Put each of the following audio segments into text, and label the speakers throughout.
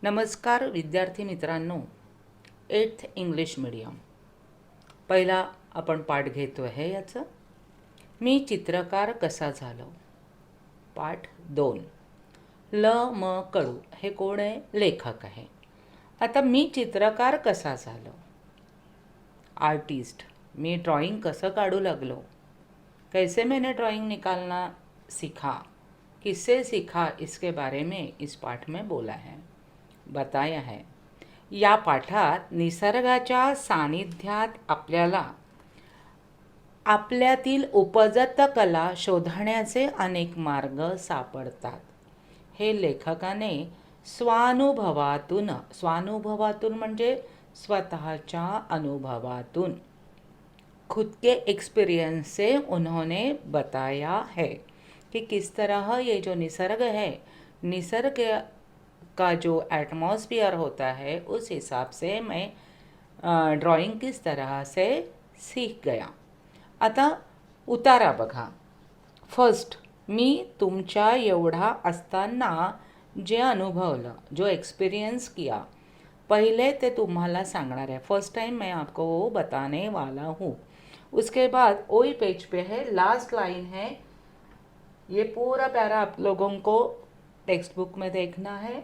Speaker 1: नमस्कार विद्यार्थी मित्रांनो, 8th इंग्लिश मीडियम पहिला आपण पाठ घेतो आहे याचं मी चित्रकार कसा झालो. पाठ 2 ल म कडू हे कोण आहे? लेखक आहे. आता मी चित्रकार कसा झालो. आर्टिस्ट, मी ड्राइंग कसं काढू लागलो. कैसे मैंने ड्राइंग निकालना सीखा, किससे सीखा, इसके बारे में इस पाठ में बोला है, बताया है. या पाठात निसर्गाच्या सानिध्यात आपल्याला आपल्यातील उपजत कला शोधण्याचे अनेक मार्ग सापडतात. हे लेखकाने स्वानुभवातून म्हणजे स्वतःच्या अनुभवातून खुद के एक्सपीरियंस से उन्होंने बताया है कि किस तरह ये जो निसर्ग है, निसर्ग का जो एटमॉस्फियर होता है उस हिसाब से मैं ड्राइंग किस तरह से सीख गया. आता उतारा बघा. फर्स्ट, मी तुमच्या एवढा असताना जे अनुभवलं, जो एक्सपीरियंस किया, पहले ते तुम्हाला सांगणार है. फर्स्ट टाइम मैं आपको वो बताने वाला हूँ. उसके बाद वही पेज पे है, लास्ट लाइन है. ये पूरा प्यारा आप लोगों को टेक्स्ट बुक में देखना है.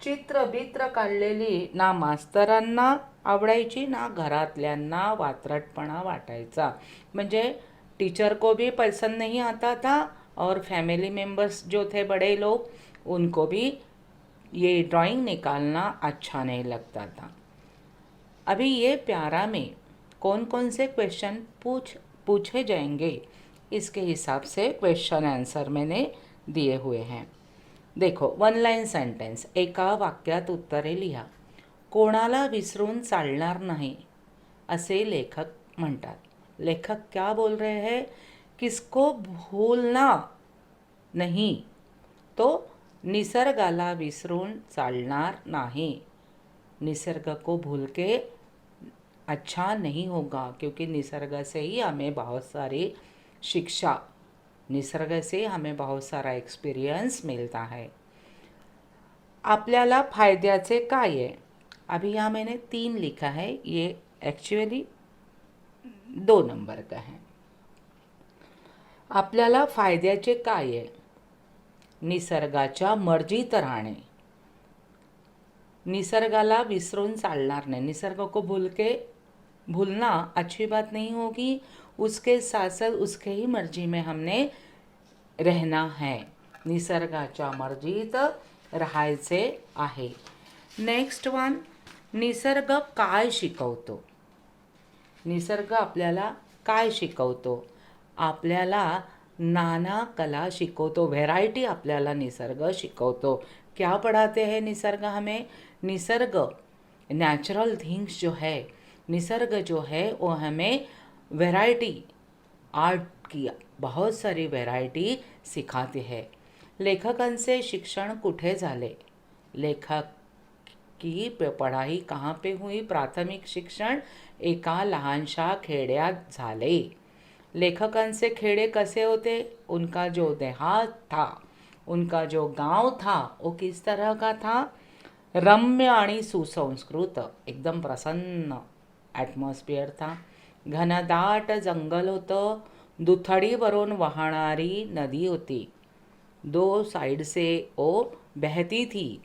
Speaker 1: चित्र बित्र काढलेली ना मास्तरांना आवडायची ना घरातल्यांना वात्रटपणा वाटायचा. म्हणजे टीचर को भी पसंद नहीं आता था और फैमिली मेंबर्स जो थे बड़े लोग उनको भी ये ड्राइंग निकालना अच्छा नहीं लगता था. अभी ये प्यारा में कौन कौन से क्वेश्चन पूछे जाएंगे इसके हिसाब से क्वेश्चन आंसर मैंने दिए हुए हैं. देखो, 1 लाइन सेंटेंस, एका वाक्यात उत्तरे लिहा. कोणाला विसरून चालणार नाही असे लेखक म्हणतात. लेखक क्या बोल रहे हैं? किसको भूलना नहीं, तो निसर्गाला विसरून चालणार नाही. निसर्ग को भूल के अच्छा नहीं होगा, क्योंकि निसर्ग से ही हमें बहुत सारी शिक्षा, निसर्ग से हमें बहुत सारा एक्सपीरियंस मिलता है. आपल्याला फायद्याचे काय आहे? अभी यहाँ मैंने 3 लिखा है, ये एक्चुअली 2 नंबर का है. आपल्याला फायद्याचे काय आहे? निसर्गाच्या मर्जीत राहणे, निसर्गाला विसरून चालणार नाही. निसर्ग को भूलना अच्छी बात नहीं होगी, उसके साथ साथ उसके ही मर्जी में हमने रहना है. निसर्गाच्या मर्जीत राहायचे आहे. नेक्स्ट वन, निसर्ग काय शिकवतो? निसर्ग आपल्याला काय शिकवतो? आपल्याला नाना कला शिकवतो, व्हेरायटी आपल्याला निसर्ग शिकवतो. क्या पढ़ाते हैं निसर्ग हमें? निसर्ग नेचुरल थिंग्स जो है, निसर्ग जो है वो हमें वैरायटी, आर्ट की बहुत सारी वैरायटी सिखाते हैं. लेखकांचे शिक्षण कुठे झाले? लेखक की पढ़ाई कहाँ पे हुई? प्राथमिक शिक्षण एका लहानशा खेड्यात झाले. लेखकांचे खेडे कसे होते? उनका जो देहात था, उनका जो गांव था, वो किस तरह का था? रम्य आणि सुसंस्कृत, एकदम प्रसन्न ॲटमॉस्फिअर था. घनदाट जंगल होतं, दुथडीवरून वाहणारी नदी होती, 2 साइड से वो बहती थी.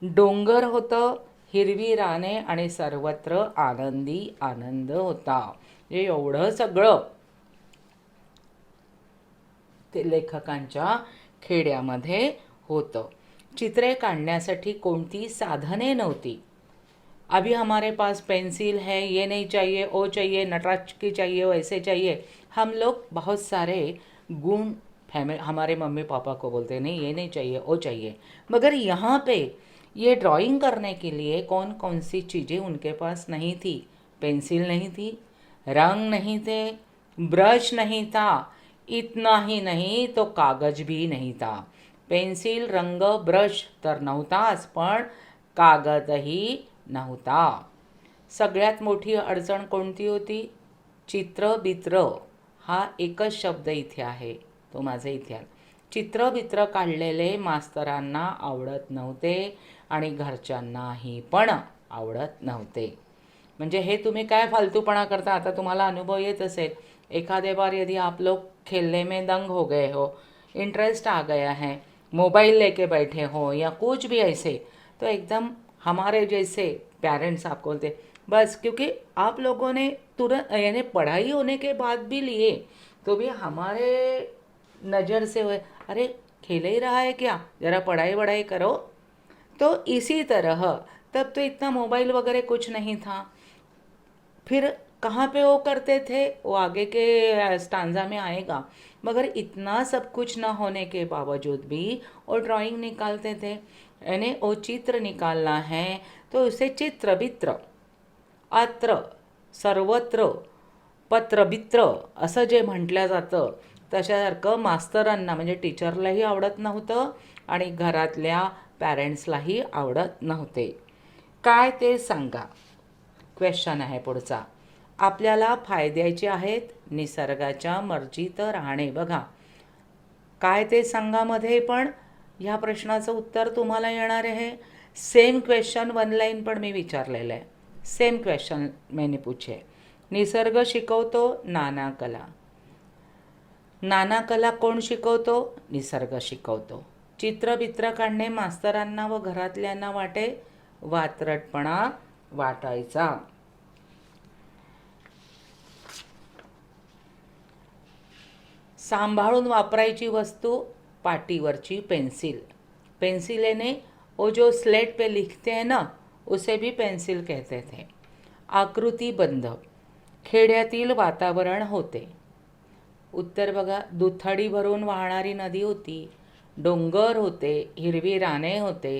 Speaker 1: डोंगर होतं, हिरवी राने आणि सर्वत्र आनंद होता. हे एवढं सगळं ते लेखकांच्या खेड्यामध्ये होतं. चित्रे काढण्यासाठी कोणती साधने नव्हती. अभी हमारे पास पेंसिल है, ये नहीं चाहिए, वो चाहिए, नटराज की चाहिए, वैसे चाहिए. हम लोग बहुत सारे गुण हमारे मम्मी पापा को बोलते नहीं, ये नहीं चाहिए, वो चाहिए. मगर यहाँ पे ये ड्राइंग करने के लिए कौन कौन सी चीज़ें उनके पास नहीं थी? पेंसिल नहीं थी, रंग नहीं थे, ब्रश नहीं था, इतना ही नहीं तो कागज भी नहीं था. पेन्सिल, रंग, ब्रश तर नव्हताच, पण कागदही नव्हता. सगळ्यात मोठी अडचण कोणती होती? चित्र बित्र हा एकच शब्द इथे आहे, तो माझा इथे आहे. चित्र काढलेले मास्तरांना आवडत नव्हते आणि घरच्यांनाही पण आवडत नव्हते. म्हणजे हे तुम्ही काय फालतूपणा करता, आता तुम्हाला अनुभव येत असेल. एखादे बार यदि आप लोग खेलने में दंग हो गए हो, इंटरेस्ट आ गया है, मोबाइल लेके बैठे हो या कुछ भी ऐसे, तो एकदम हमारे जैसे पेरेंट्स आपको बोलते बस, क्योंकि आप लोगों ने तुरंत यानी पढ़ाई होने के बाद भी लिए तो भी हमारे नज़र से हुए, अरे खेल ही रहा है क्या, ज़रा पढ़ाई वढ़ाई करो. तो इसी तरह तब तो इतना मोबाइल वगैरह कुछ नहीं था. फिर कहाँ पे वो करते थे वो आगे के स्टांजा में आएगा. मगर इतना सब कुछ ना होने के बावजूद भी वो ड्राइंग निकालते थे. यानी वो चित्र निकालना है तो उसे चित्र बित्र अत्र सर्वत्र पत्रबित्र असं जे म्हटलं जातं तशासारखं मास्तरांना म्हणजे टीचरलाही आवडत नव्हतं आणि घरातल्या पॅरेंट्सलाही आवडत नव्हते. काय ते सांगा. क्वेश्चन आहे पुढचा. आपल्याला फायद्याचे आहेत निसर्गाच्या मर्जीत राहणे. बघा काय ते सांगामध्ये पण ह्या प्रश्नाचं उत्तर तुम्हाला येणार आहे. सेम क्वेश्चन वन लाईन पण मी विचारलेलं आहे. सेम क्वेश्चन मैंने पूछे. निसर्ग शिकवतो नाना कला. नाना कला कोण शिकवतो? निसर्ग शिकवतो. चित्र काढणे मास्तरांना व घरातल्यांना वाटे वात्रटपणा वाटायचा. सांभाळून वापरायची वस्तू पाटीवरची पेंसिल. पेंसिल यानी वो जो स्लेट पे लिखते हैं ना उसे भी पेंसिल कहते थे. आकृतीबंध. खेड्यातील वातावरण होते. उत्तर बघा. दुथडी भरून वाहणारी नदी होती, डोंगर होते, हिरवी राने होते,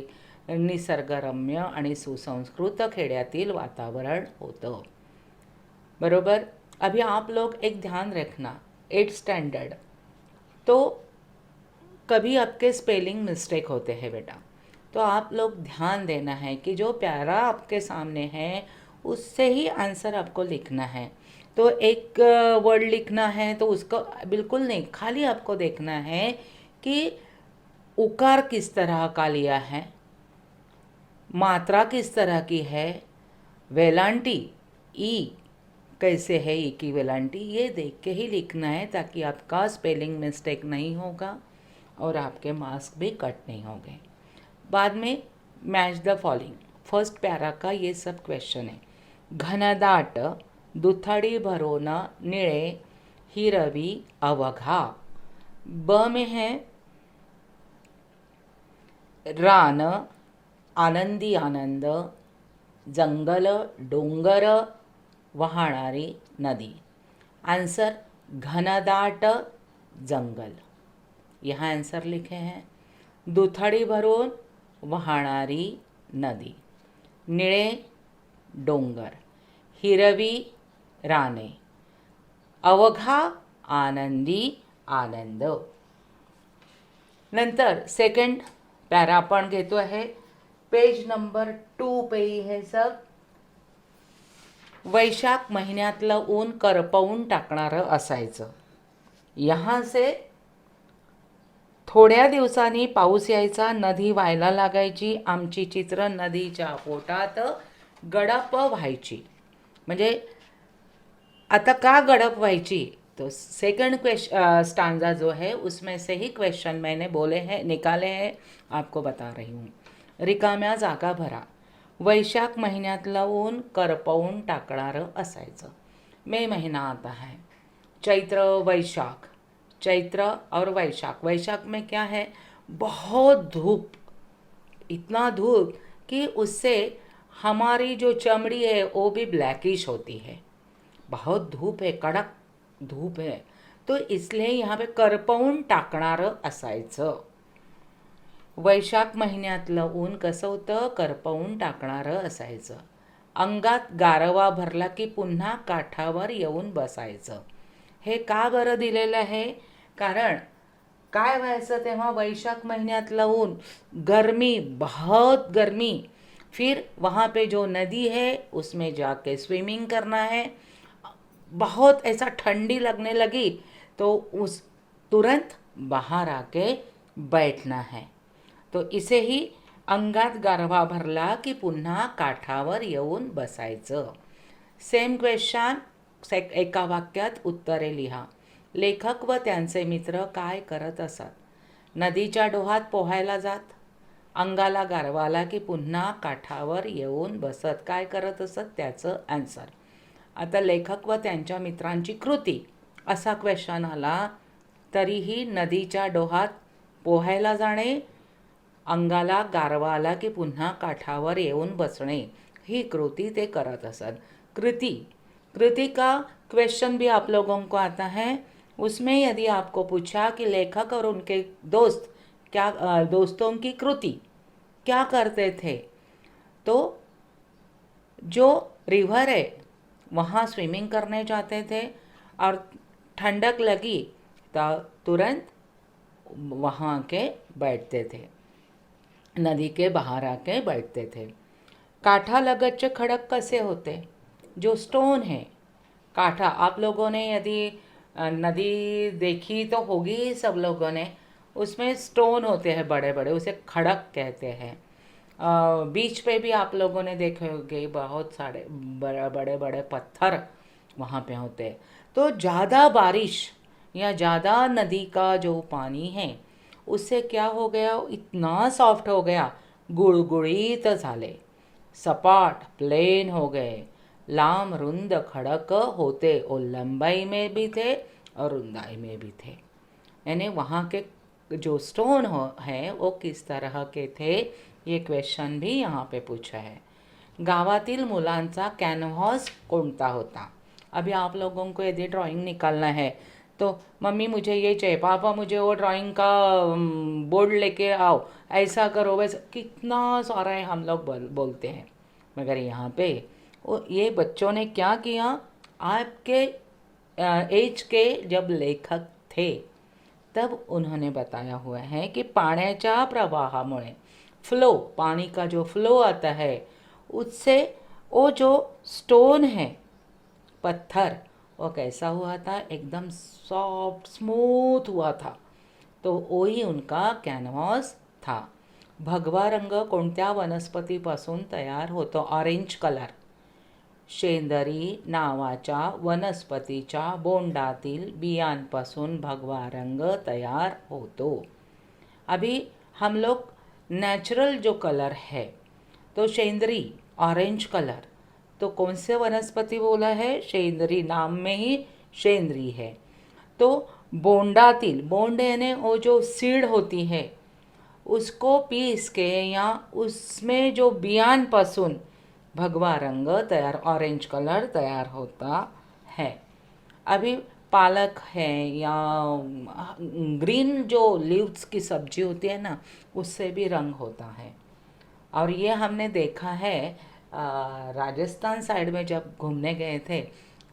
Speaker 1: निसर्गरम्य आणि सुसंस्कृत खेड्यातील वातावरण होतं. बरोबर. अभी आप लोग एक ध्यान रखना, 8th स्टैंडर्ड तो कभी आपके स्पेलिंग मिस्टेक होते हैं बेटा, तो आप लोग ध्यान देना है कि जो प्यारा आपके सामने है उससे ही आंसर आपको लिखना है. तो एक वर्ड लिखना है तो उसको बिल्कुल नहीं, खाली आपको देखना है कि उकार किस तरह का लिया है, मात्रा किस तरह की है, वेलांटी ई कैसे है, ई की वेलांटी, ये देख के ही लिखना है ताकि आपका स्पेलिंग मिस्टेक नहीं होगा और आपके मार्क्स भी कट नहीं होंगे. बाद में मैच द फॉलोइंग. फर्स्ट पैरा का ये सब क्वेश्चन है. घनदाट दुथडी भरोन निळे हिरवी अवघा. ब में है रान आनंदी आनंद, जंगल डोंगर, वाहणारी नदी. आंसर घनदाट जंगल. यहाँ आंसर लिखे हैं. दुथडी भरून वाहणारी नदी, निळे डोंगर, हिरवी राने, अवघा आनंदी आनंद. नंतर सेकंड पॅरा आपण घेतो आहे. पेज नंबर 2 पे ही है सब. वैशाख महिन्यातलं ऊन करपवून टाकणारं असायचं. यहाँ से थोड्या दिवसांनी पाऊस यायचा, नदी व्हायला लागायची. आमची चित्र नदीच्या पोटात गडप व्हायची. म्हणजे आता का गडप व्हायची, तो सेकंड स्टांजा जो है उसमें से ही क्वेश्चन मैंने बोले हैं, निकाले हैं, आपको बता रही हूँ. रिकाम्या जागा भरा. वैशाख महिन्यातलं ऊन करपवून टाकणारं असायचं. मे महीना आता है, चैत्र वैशाख, चैत्र और वैशाख. वैशाख में क्या है, बहुत धूप, इतना धूप कि उससे हमारी जो चमड़ी है वो भी ब्लैकिश होती है. बहुत धूप है, कड़क धूप है, तो इसलिए यहाँ पे करपवून टाकणारं असायचं. वैशाख महिन्यातलं ऊन कसं होतं, करपवून टाकणारं असायचं. अंगात गारवा भरला की पुन्हा काठावर येऊन बसायचं. हे का बरं दिलेलं आहे, कारण काय व्हायचं तेव्हा वैशाख महिन्यातलं ऊन, गर्मी, बहुत गर्मी. फिर वहाँ पे जो नदी है उसमें जाके स्विमिंग करना है. बहुत ऐसा ठंडी लगने लगी तो उस तुरंत बाहर आके बैठना है. तो इसे ही अंगात गारवा भरला की पुन्हा काठावर येऊन बसायचं. सेम क्वेश्चन एका वाक्यात उत्तरे लिहा. लेखक व त्यांचे मित्र काय करत असत? नदीच्या डोहात पोहायला जात, अंगाला गारवा आला की पुन्हा काठावर येऊन बसत. काय करत असत त्याचं आन्सर. आता लेखक व त्यांच्या मित्रांची कृती असा क्वेश्चन आला तरीही नदीच्या डोहात पोहायला जाणे, अंगाला गारवा आला की पुन्हा काठावर येऊन बसणे ही कृति ते करत असत. कृति का क्वेश्चन भी आप लोगों को आता है. उसमें यदि आपको पूछा कि लेखक और उनके दोस्त दोस्तों की कृति क्या करते थे, तो जो रिवर है वहाँ स्विमिंग करने जाते थे और ठंडक लगी तो तुरंत वहाँ के बैठते थे, नदी के बाहर आके बैठते थे. काठा लगतचे खडक कसे होते? जो स्टोन है, काठा. आप लोगों ने यदि नदी देखी तो होगी सब लोगों ने, उसमें स्टोन होते हैं बड़े बड़े, उसे खड़क कहते हैं. बीच पे भी आप लोगों ने देखे होंगे बहुत सारे बड़े बड़े पत्थर वहाँ पे होते हैं. तो ज़्यादा बारिश या ज़्यादा नदी का जो पानी है उससे क्या हो गया, इतना सॉफ्ट हो गया, गुळगुळीत झाले, सपाट प्लेन हो गए, लाम रुंद खड़क होते, और लंबाई में भी थे और रुंदाई में भी थे. यानी वहाँ के जो स्टोन है वो किस तरह के थे, ये क्वेश्चन भी यहाँ पे पूछा है. गावातील मुलांचा कॅनव्हास कोणता होता? अभी आप लोगों को यदि ड्राइंग निकालना है तो मम्मी मुझे ये चाहिए, पापा मुझे वो ड्राइंग का बोर्ड लेके आओ, ऐसा करो वैसा, कितना सारा है हम लोग बोलते हैं. मगर यहाँ पे ये बच्चों ने क्या किया, आपके एज के जब लेखक थे तब उन्होंने बताया हुआ है कि पाण्याच्या प्रवाहामुळे, फ्लो, पानी का जो फ्लो आता है उससे वो जो स्टोन है, पत्थर, वो कैसा हुआ था, एकदम सॉफ्ट स्मूथ हुआ था. तो वही उनका कॅनव्हास था. भगवा रंग कोणत्या वनस्पतीपासून तयार होतो? Orange colour. शेंदरी नावाच्या वनस्पतीच्या बोंडातील बियांपासून भगवा रंग तयार होतो. अभी हम लोग नेचुरल जो कलर है तो शेंदरी, ऑरेंज कलर, तो कौन से वनस्पति बोला है? शेंदरी, नाम में ही शेंदरी है. तो बोंडातील, बोंड यानी वो जो सीड होती है उसको पीस के या उसमें जो बियांपासून भगवा रंग तयार, ऑरेंज कलर तयार होता है. अभी पालक है या ग्रीन जो लीव्स की सब्जी होती है ना, उससे भी रंग होता है. और ये हमने देखा है राजस्थान साइड में जब घूमने गए थे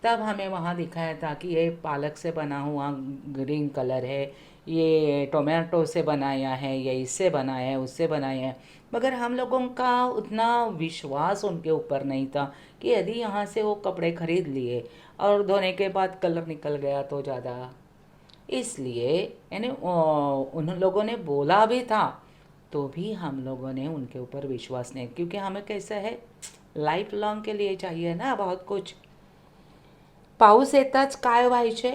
Speaker 1: तब हमें वहाँ दिखाया था कि ये पालक से बना हुआ ग्रीन कलर है, ये टोमेटो से बनाया है, ये इससे बनाया है, उससे बनाया है. मगर हम लोगों का उतना विश्वास उनके ऊपर नहीं था कि यदि यहाँ से वो कपड़े खरीद लिए और धोने के बाद कलर निकल गया तो ज़्यादा, इसलिए यानी उन लोगों ने बोला भी था तो भी हम लोगों ने उनके ऊपर विश्वास नहीं, क्योंकि हमें कैसा है, लाइफ लॉन्ग के लिए चाहिए ना बहुत कुछ. पाऊस येताच काय व्हायचे?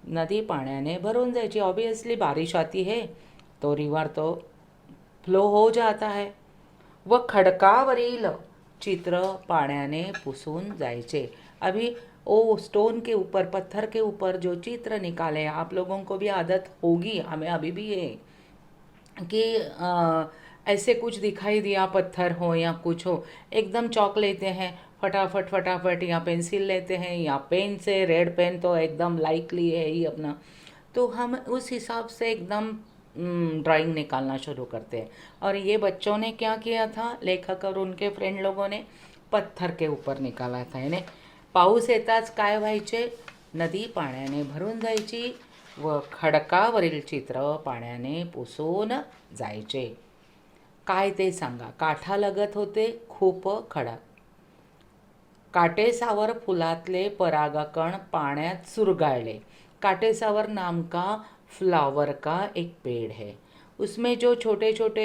Speaker 1: नदी पाण्याने भरून जायची. ऑब्वियसली बारिश आती है तो रिवर तो फ्लो हो जाता है. व खडकावरील चित्र पाण्याने पुसून जायचे. अभी वो स्टोन के ऊपर, पत्थर के ऊपर जो चित्र निकाले, आप लोगों को भी आदत होगी, हमें अभी भी है कि ऐसे कुछ दिखाई दिया, पत्थर हो या कुछ हो, एकदम चौक लेते हैं फटाफट, या पेंसिल लेते हैं या पेन से, रेड पेन तो एकदम लाइकली है ही अपना, तो हम उस हिसाब से एकदम ड्राइंग निकालना शुरू करते हैं. और ये बच्चों ने क्या किया था, लेखक और उनके फ्रेंड लोगों ने पत्थर के ऊपर निकाला था. यानी पाऊस येताच काय व्हायचे? नदी पाण्याने भरून जायची व खडकावरील चित्र पाण्याने पुसून जायचे. काय ते सांगा. काठालगत होते खूप खडक. काटेसावर फुलातले परागकण पाण्यात चुरगाळले. काटेसावर नाम का फ्लावर का एक पेड़ है, उसमें जो छोटे छोटे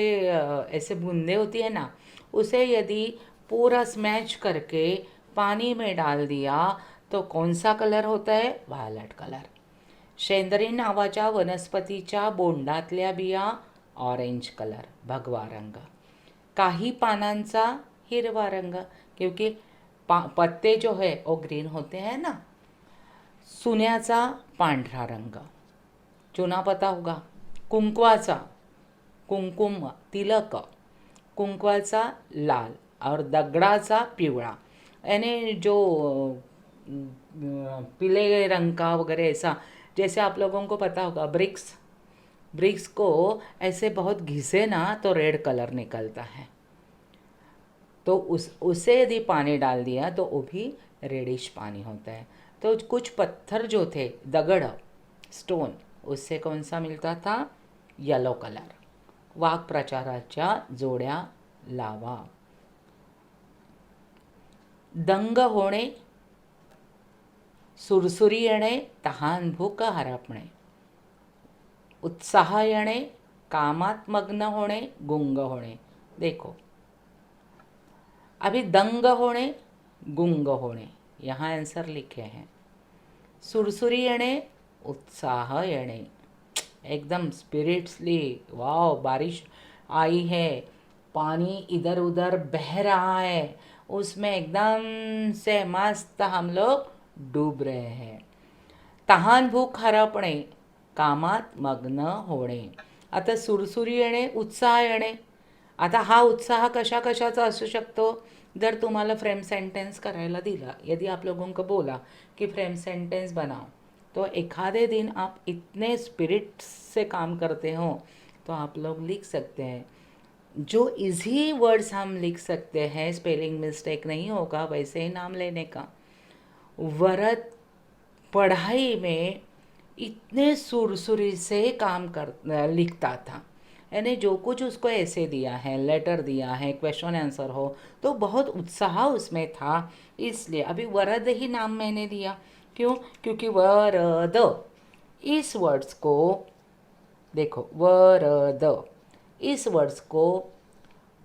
Speaker 1: ऐसे बूंदे होती है ना, उसे यदि पूरा स्मैश करके पानी में डाल दिया तो कौन सा कलर होता आहे? Violet colour. शेंदरी नावाच्या वनस्पतीच्या बोंडातल्या बिया ऑरेंज कलर, भगवा रंग. काही पानांचा हिरवा रंग, क्योंकि पत्ते जो है वो ग्रीन होते हैं ना. सुन्याचा पांढरा रंग, चुना पता होगा. कुंकवाचा, कुंकुम तिलक, कुंकवाचा लाल और दगडाचा पिवळा, यानी जो पीले रंग का वगैरह ऐसा, जैसे आप लोगों को पता होगा ब्रिक्स, ब्रिक्स को ऐसे बहुत घिसे ना तो रेड कलर निकलता है, तो उसे यदि पानी डाल दिया तो वो भी रेडिश पानी होता है. तो कुछ पत्थर जो थे, दगड़, स्टोन, उससे कौन सा मिलता था? Yellow colour. वाक्प्रचाराच्या जोड्या लावा. दंग होणे, सुरसुरी येणे, तहान भूक हरपणे. उत्साह येणे, कामात मग्न होणे, गुंग होणे. देखो अभी दंग होणे, गुंग होणे, यहाँ आंसर लिखे हैं. सुरसुरी येणे, उत्साह येणे, एकदम स्पिरिट्सली, वाओ बारिश आई है, पानी इधर उधर बह रहा है, उसमें एकदम से मस्त हम लोग डूब रहे हैं. तहान भूक हरपणे, कामात मग्न होणे. आता सुरसुरी येणे, उत्साह येणे. आता हा उत्साह कशा कशाचा असू शकतो? जर तुम्हाला फ्रेम सेंटेंस करायला दिला, यदि आप लोगों को बोला कि फ्रेम सेंटेंस बनाओ, तो एखादे दिन आप इतने स्पिरिट से काम करते हो तो आप लोग लिख सकते हैं. जो इजी वर्ड्स हम लिख सकते हैं, स्पेलिंग मिस्टेक नहीं होगा, वैसे ही नाम लेने का. वरद पढ़ाई में इतने सुरसुरी से काम कर लिखता था, यानी जो कुछ उसको ऐसे दिया है, लेटर दिया है, क्वेश्चन आंसर हो, तो बहुत उत्साह उसमें था. इसलिए अभी वरद ही नाम मैंने दिया. क्यों? क्योंकि वरद, इस वर्ड्स को देखो, वरद, इस वर्ड्स को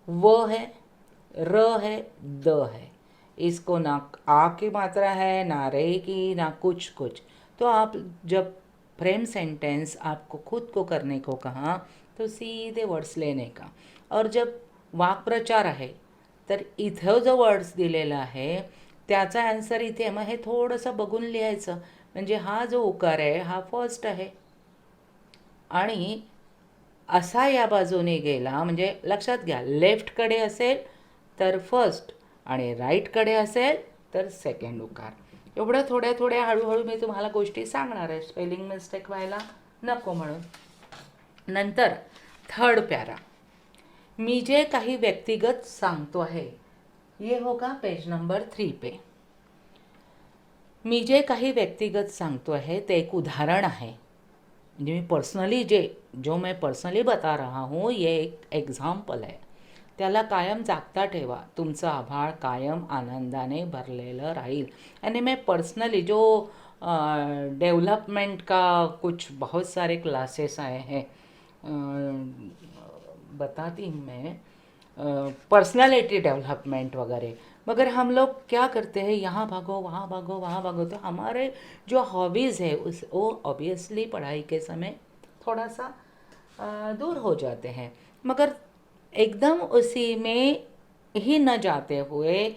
Speaker 1: व है, र है, द है. इसको ना आ की मात्रा है, ना रे की, ना कुछ कुछ. तो आप जब फ्रेम सेंटेंस आपको खुद को करने को कहा तो सीधे वर्ड्स लेने का. और जब वाक्प्रचार आहे तर इथं जो वर्ड्स दिलेला आहे त्याचा आन्सर इथे मग हे थोडंसं बघून लिहायचं. म्हणजे हा जो उकार आहे हा फर्स्ट आहे आणि असा या बाजूने गेला, म्हणजे लक्षात घ्या, लेफ्टकडे असेल तर फर्स्ट आणि राईटकडे असेल तर सेकंड उकार. एवढं थोड्या थोड्या हळूहळू मी तुम्हाला गोष्टी सांगणार आहे, स्पेलिंग मिस्टेक व्हायला नको म्हणून. नंतर थर्ड प्यारा, मी जे काही व्यक्तिगत सांगतो आहे, ये होगा पेज नंबर 3 पे. मी जे काही व्यक्तिगत सांगतो आहे ते एक उदाहरण आहे. म्हणजे मी पर्सनली जो मैं पर्सनली बता रहा हूँ, ये एक एग्झाम्पल आहे. त्याला कायम जागता ठेवा, तुमचं आभाळ कायम आनंदाने भरलेलं राहील. यानी मैं पर्सनली जो डेवलपमेंट का कुछ बहुत सारे क्लासेस आए हैं, बताती हूँ मैं, पर्सनालिटी डेवलपमेंट वगैरह, मगर हम लोग क्या करते हैं, यहाँ भागो वहाँ भागो वहाँ भागो, तो हमारे जो हॉबीज़ है वो ऑब्वियसली पढ़ाई के समय थोड़ा सा दूर हो जाते हैं. मगर एकदम उसी में ही न जाते हुए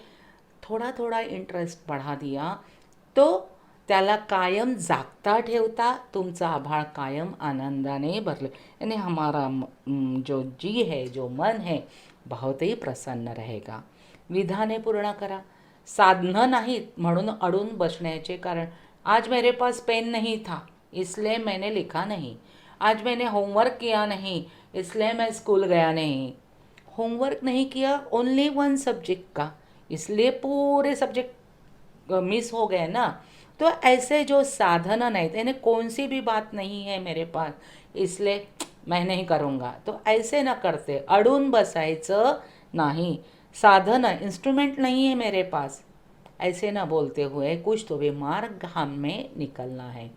Speaker 1: थोड़ा थोड़ा इंटरेस्ट बढ़ा दिया तो त्याला कायम जागता ठेवता तुमचा आभाळ कायम आनंदाने भरले. यानी हमारा जो जी है, जो मन है, बहुत ही प्रसन्न रहेगा. विधाने पूर्ण करा. साधनं नाहीत म्हणून अडून बसण्याचे कारण, आज मेरे पास पेन नहीं था इसलिए मैंने लिखा नहीं, आज मैंने होमवर्क किया नहीं इसलिए मैं स्कूल गया नहीं. होमवर्क नहीं किया ओनली वन सब्जेक्ट का, इसलिए पूरे सब्जेक्ट मिस हो गए ना. तो ऐसे जो साधन नहीं, यानी कौन सी भी बात नहीं है मेरे पास इसलिए मैं नहीं करूँगा, तो ऐसे ना करते. अडून बसायचं नाही. साधन, इंस्ट्रूमेंट नहीं है मेरे पास, ऐसे ना बोलते हुए कुछ तो भी मार्ग हमें निकलना है.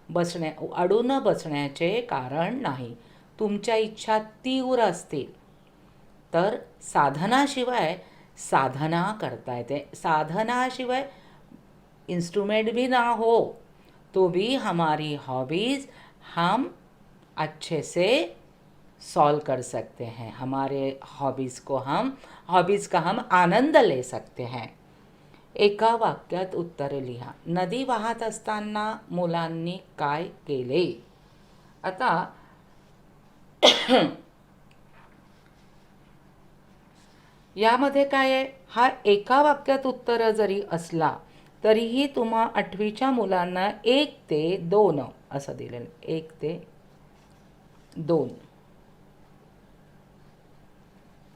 Speaker 1: अडून बसण्याचे कारण नाही. तुमच्या इच्छा तीव्र असतील तर साधनाशिवाय साधना करता येते. साधनाशिवाय इंस्ट्रूमेंट भी ना हो तो भी हमारी हॉबीज़ हम अच्छे से सॉल्व कर सकते हैं. हमारे हॉबीज़ का हम आनंद ले सकते हैं. एका वाक्यात उत्तर लिहा. नदी वाहत असताना मुलांनी काय केले? आता यामध्ये काय आहे, हा एका वाक्यात उत्तर जरी असला तरीही तुम्हा 8वीच्या मुलांना 1 ते 2 असं दिलेलं. 1 ते 2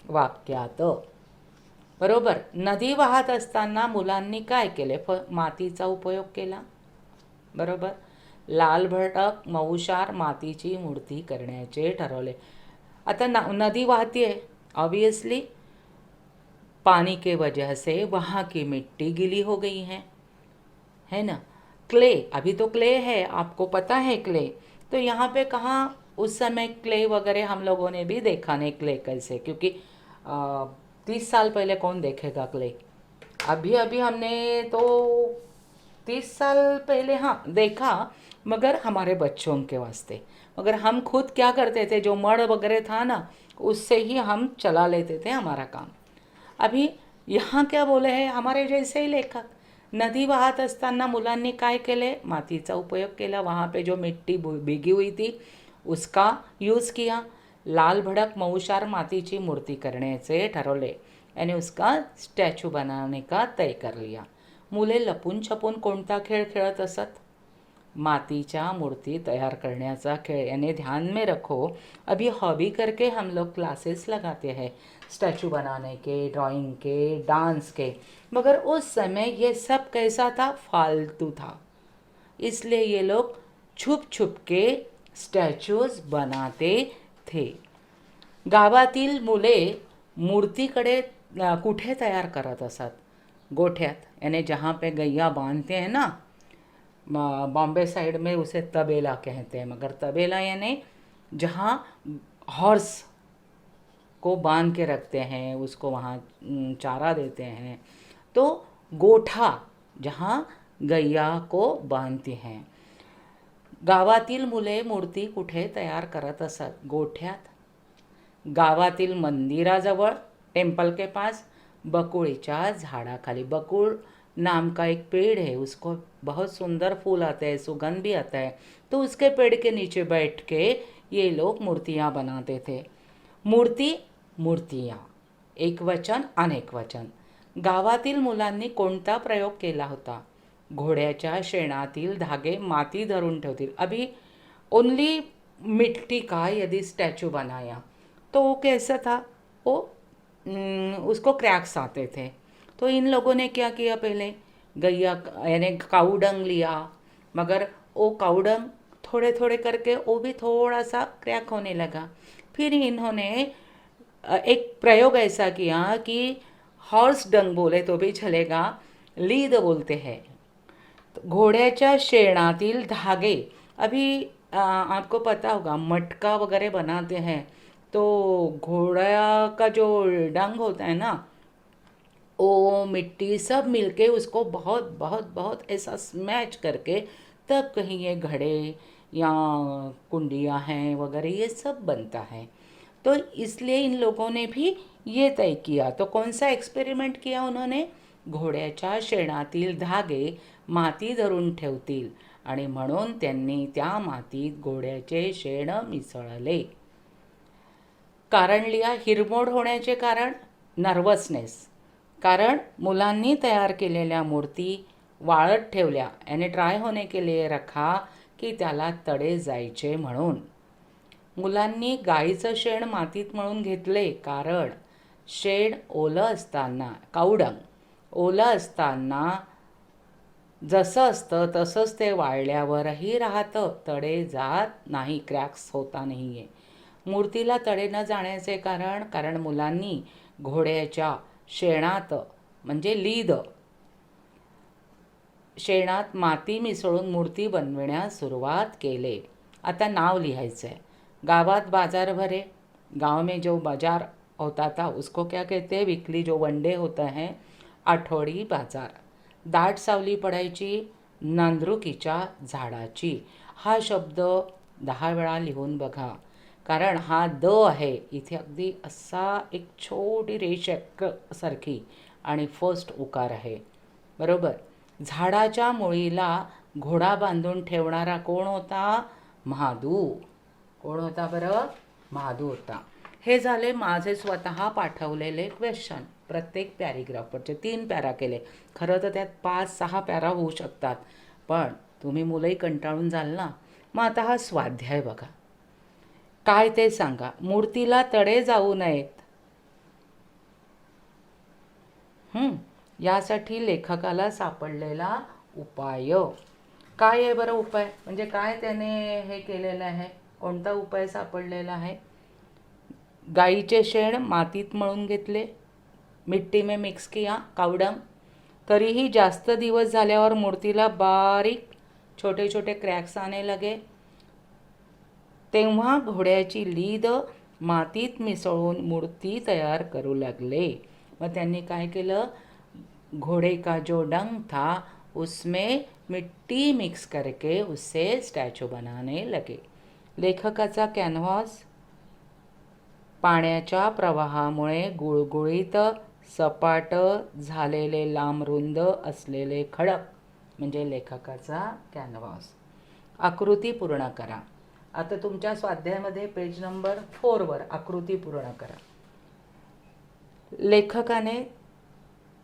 Speaker 1: वाक्यात. बरोबर. नदी वाहत असताना मुलांनी काय केले? मातीचा उपयोग केला. बरोबर. लाल भडक मऊशार मातीची मूर्ती करण्याचे ठरवले. आता नदी वाहती है, ऑब्वियसली पानी के वजह से वहाँ की मिट्टी गीली हो गई है ना. क्ले, अभी तो क्ले है, आपको पता है क्ले. तो यहाँ पे कहाँ उस समय क्ले वगैरह हम लोगों ने भी देखा नहीं क्ले कैसे, क्योंकि 30 साल पहले कौन देखेगा क्ले. अभी अभी हमने तो 30 साल पहले हाँ देखा, मगर हमारे बच्चों के वास्ते. मगर हम खुद क्या करते थे, जो मड़ वगैरह था ना उससे ही हम चला लेते थे हमारा काम. अभी यहाँ क्या बोले हैं हमारे जैसे ही लेखक. नदी वाहत असताना मुलांनी काय केले? मातीचा उपयोग केला. वहाँ पे जो मिट्टी भीगी हुई थी उसका यूज़ किया. लाल भडक मऊशार मातीची मूर्ति करण्याचे ठरवले यानी उसका स्टॅच्यू बनाने का तय कर लिया. मुले लपून छपून कोणता खेळ खेळत असत? मातीच्या मूर्ति तैयार करण्याचा खेळ. यानी ध्यान में रखो, अभी हॉबी करके हम लोग क्लासेस लगाते हैं स्टैचू बनाने के, ड्राइंग के, डांस के, मगर उस समय ये सब कैसा था? फालतू था. इसलिए ये लोग छुप छुप के स्टॅच्यूज बनाते थे. गावातील मुले मूर्तीकडे कुठे तयार करत असत? गोठ्यात, यानी जहाँ पे गैया बांधते हैं ना, बॉम्बे साइड में उसे तबेला कहते हैं, मगर तबेला यानी जहाँ हॉर्स को बांध के रखते हैं, उसको वहाँ चारा देते हैं. तो गोठा जहाँ गैया को बांधते हैं. गावातील मुले मूर्ती कुठे तयार करत असत? गोठ्यात. गावातील मंदिराजवळ, टेम्पल के पास, बकुळीच्या झाडाखाली. बकुळ नाम का एक पेड़ है, उसको बहुत सुंदर फूल आते हैं, सुगंध भी आता है, तो उसके पेड़ के नीचे बैठ के ये लोग मूर्तियाँ बनाते थे. मूर्ति, मूर्तियाँ, एक वचन अनेक वचन. गावातील मुलांनी कोणता प्रयोग केला होता? घोड्याच्या शेणातील धागे माती धरून ठेवतील. अभी ओनली मिट्टी का यदि स्टैचू बनाया तो वो कैसा था? वो उसको क्रैक्स आते थे. तो इन लोगों ने क्या किया? पहले गैया यानी काउडंग लिया, मगर वो काउडंग थोड़े थोड़े करके वो भी थोड़ा सा क्रैक होने लगा. फिर इन्होंने एक प्रयोग ऐसा किया कि हॉर्स डंग बोले तो भी चलेगा, लीद बोलते हैं. घोड्याच्या शेणातील धागे. अभी आपको पता होगा मटका वगैरह बनाते हैं, तो घोड़ा का जो डंग होता है ना, वो मिट्टी सब मिलके उसको बहुत बहुत बहुत ऐसा स्मैच करके तब कहीं ये घड़े या कुंडियाँ हैं वगैरह ये सब बनता है. तो इसलिए इन लोगों ने भी ये तय किया. तो कौन सा एक्सपेरिमेंट किया उन्होंने? घोड्याच्या शेणातील धागे माती धरून ठेवतील आणि म्हणून त्यांनी त्या मातीत घोड्याचे शेण मिसळले. कारण लिहा. हिरमोड होण्याचे कारण नर्वसनेस. कारण मुलांनी तयार केलेल्या मूर्ती वाळत ठेवल्या यानी ड्राय होने के लिए रखा की त्याला तडे जायचे म्हणून. मुलांनी गाईचं शेण मातीत मळून घेतले कारण शेण ओलं असताना, कावडंग ओलं असताना जसं असतं तसंच ते वाळल्यावरही राहतं, तडे जात नाही, क्रॅक्स होता नाही आहे. मूर्तीला तडे न जाण्याचे कारण मुलांनी घोड्याच्या शेणात म्हणजे लीद शेणात माती मिसळून मूर्ती बनविण्यास सुरुवात केले. आता नाव लिहायचं है. गावात बाजार भरे. गांव में जो बाजार होता था उसको क्या कहते हैं? वीकली जो वन डे होता है, आठवडी बाजार. दाट सावली पडायची नांदरुकीच्या झाडाची. हा शब्द 10 वेळा लिहून बघा, कारण हा द आहे इथे अगदी असा एक छोटी रेष सारखी आणि फर्स्ट उकार आहे, बरोबर. झाडाच्या मुळीला घोडा बांधून ठेवणारा कोण होता? महादू. कोण होता बरं? महादू होता. हे झाले माझे स्वतः पाठवलेले क्वेश्चन. प्रत्येक पॅरेग्राफवरचे 3 पॅरा केले. खरं तर त्यात 5-6 पॅरा होऊ शकतात, पण तुम्ही मुलंही कंटाळून जाल ना. मग आता हा स्वाध्याय बघा. काय ते सांगा. मूर्तीला तडे जाऊ नयेत. यासाठी लेखकाला सापडलेला उपाय काय आहे बरं? उपाय म्हणजे काय त्याने हे केलेलं आहे? कोणता उपाय सापडलेला आहे? गाईचे शेण मातीत मळून घेतले, मिट्टी में मिक्स किया, कावडंग. तरीही जास्त दिवस झाल्यावर मूर्तीला बारीक छोटे छोटे क्रॅक्स आने लगे. तेव्हा घोड्याची लीद मातीत मिसळून मूर्ती तयार करू लागले. मग त्यांनी काय केलं? घोड़े का जो डंग था उसमें मिट्टी मिक्स करके उससे स्टॅच्यू बनाने लगे. लेखकाचा कॅनव्हास पाण्याच्या प्रवाहामुळे गुळगुळीत सपाट झालेले लांबरुंद असलेले खडक म्हणजे लेखकाचा कॅनव्हास. आकृती पूर्ण करा. आता तुमच्या स्वाध्यायामध्ये पेज नंबर 4 वर आकृती पूर्ण करा. लेखकाने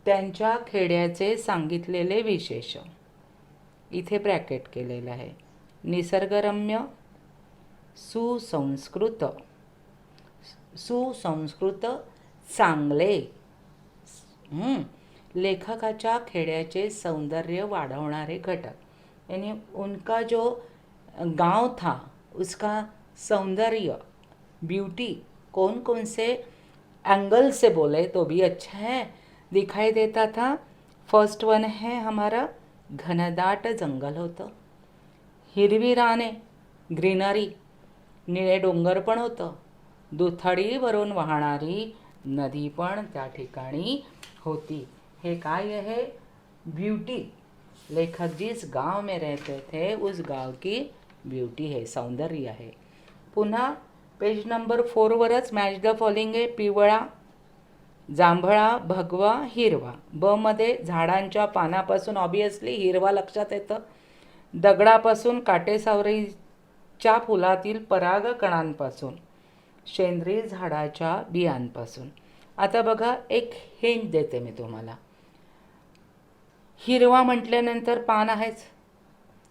Speaker 1: त्यांच्या खेड्याचे सांगितलेले विशेष इथे ब्रॅकेट केलेलं आहे. निसर्गरम्य, सुसंस्कृत, चांगले. लेखकाच्या खेड्याचे सौंदर्य वाढवणारे घटक यानी उनका जो गांव था उसका सौंदर्य, ब्यूटी कौन कौन से एंगल से बोले तो भी अच्छा है दिखाई देता था. फर्स्ट वन है हमारा घनदाट जंगल होतं, हिरवी राने, ग्रीनरी, निळे डोंगर पण होतं, दुथडीवरून वाहणारी नदी पण त्या ठिकाणी होती. हे काय आहे? ब्यूटी. लेखक जिस गांव में रहते थे उस गांव की ब्यूटी है, सौंदर्य आहे. पुन्हा पेज नंबर 4 वरच मॅच द फॉलोइंग आहे. पिवळा, जांभळा, भगवा, हिरवा. ब मध्ये झाडांच्या पानापासून ऑब्वियसली हिरवा लक्षात येतं. दगडापासून, काटेसावरीच्या फुलातील परागकणांपासून, शेंद्री झाडाच्या बियांपासून. आता बघा एक हिंट देते मी तुम्हाला. हिरवा म्हटल्यानंतर पान आहेच,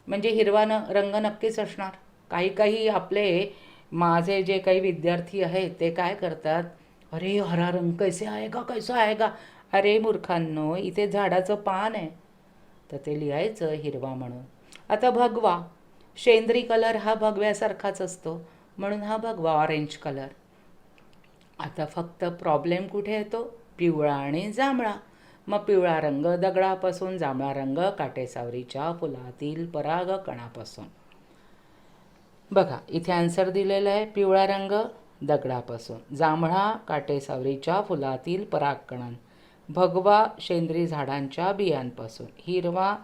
Speaker 1: म्हणजे हिरवा रंग नक्कीच असणार. काही आपले माझे जे काही विद्यार्थी आहेत ते काय करतात? अरे हरा रंग कैसे आएगा, कैसा आएगा? अरे मूर्खांनो, इथे झाडाचं पान आहे तर ते लिहायचं हिरवा म्हणून. आता भगवा, शेंद्री कलर हा भगव्यासारखाच असतो म्हणून हा भगवा, ऑरेंज कलर. आता फक्त प्रॉब्लेम कुठे येतो? पिवळा आणि जांभळा. मग पिवळा रंग दगडापासून, जांभळा रंग काटेसावरीच्या फुलातील परागकणापासून. बघा इथे आन्सर दिलेला आहे. पिवळा रंग दगडापासून, जांभळा काटेसावरीच्या फुलातील परागकणां, भगवा शेंद्री झाडांच्या बियांपासून, हिरवा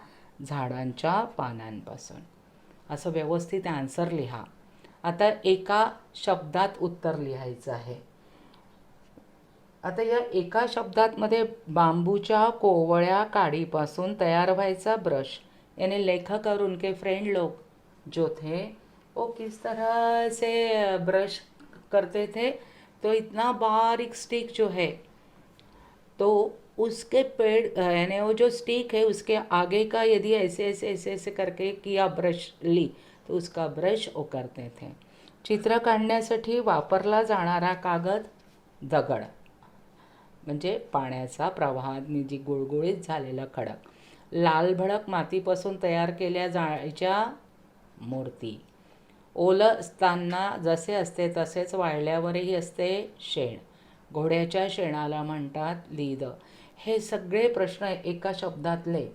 Speaker 1: झाडांच्या पानांपासून. असं व्यवस्थित आन्सर लिहा. आता एका शब्दात उत्तर लिहायचं आहे. आता या एका शब्दात मध्ये बांबूच्या कोवळ्या काडीपासून तयार व्हायचा ब्रश, यानी लेखक और उनके फ्रेंड लोग जो थे वो किस तरह से ब्रश करते थे, तो इतना बारीक स्टिक जो है तो उसके पेड़ यानी वो जो स्टिक है उसके आगे का यदि ऐसे ऐसे ऐसे ऐसे करके किया ब्रश ली तो उसका ब्रश वो करते थे. चित्र काढण्यासाठी वापरला जाणारा कागद दगड म्हणजे पाण्याचा प्रवाहाने जी गुळगुळीत झालेला खडक. लाल भडक मातीपासून तयार केल्या जायच्या मूर्ती. ओलं असताना जसे असते तसेच वाळल्यावरही असते शेण. घोड्याच्या शेणाला म्हणतात लीद. हे सगळे प्रश्न एका शब्दातले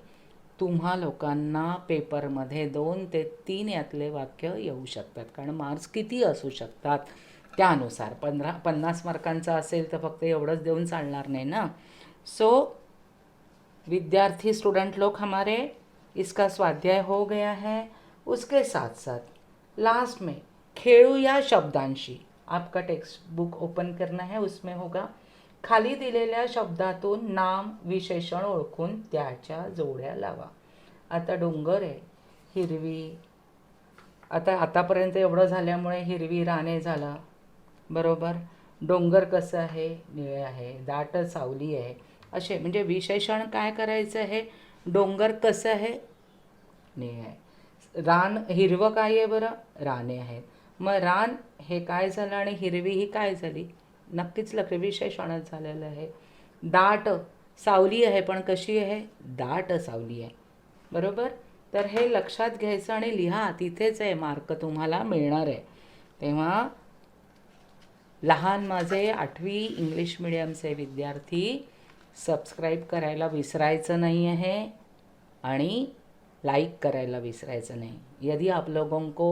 Speaker 1: तुम्हा लोकांना पेपरमध्ये 2 ते 3 यातले वाक्य येऊ शकतात, कारण मार्क्स किती असू शकतात त्यानुसार. 50 मार्कांचा असेल तर फक्त एवढंच देऊन चालणार नाही ना. सो विद्यार्थी स्टूडेंट लोग हमारे, इसका स्वाध्याय हो गया है. उसके साथ साथ लास्ट में खेळू या शब्दांशी आपका टेक्स्ट बुक ओपन करना है. उसमें होगा खाली दिलेल्या शब्दातून नाम विशेषण ओळखून त्याच्या जोड्या लावा. आता डोंगर आहे, हिरवी, आतापर्यंत एवढं झाल्यामुळे हिरवी राने झालं, बरोबर. डोंगर कसं आहे, निळे आहे. दाट सावली आहे. असे म्हणजे विशेषण काय करायचं आहे. डोंगर कसं आहे, निळे आहे. रान हिरवं काय आहे बरं, राने आहेत. मग रान हे काय झालं आणि हिरवी ही काय झाली, नक्कीच विशेषणच झालेलं आहे. दाट सावली आहे, पण कशी आहे, दाट सावली आहे, बरोबर. तर हे लक्षात घ्यायचं आणि लिहा, तिथेच आहे मार्क तुम्हाला मिळणार आहे. तेव्हा लहान माझे 8वी इंग्लिश मीडियमचे विद्यार्थी सबस्क्राईब करायला विसरायचं नहीं है आणि लाइक करायला विसरायचं नहीं. यदि आप लोगों को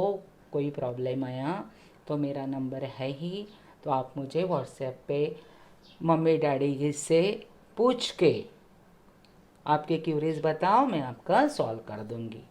Speaker 1: कोई प्रॉब्लम आया तो मेरा नंबर है ही, तो आप मुझे व्हाट्सएप पे मम्मी डैडी से पूछ के आपके क्यूरीज बताओ, मैं आपका सॉल्व कर दूंगी.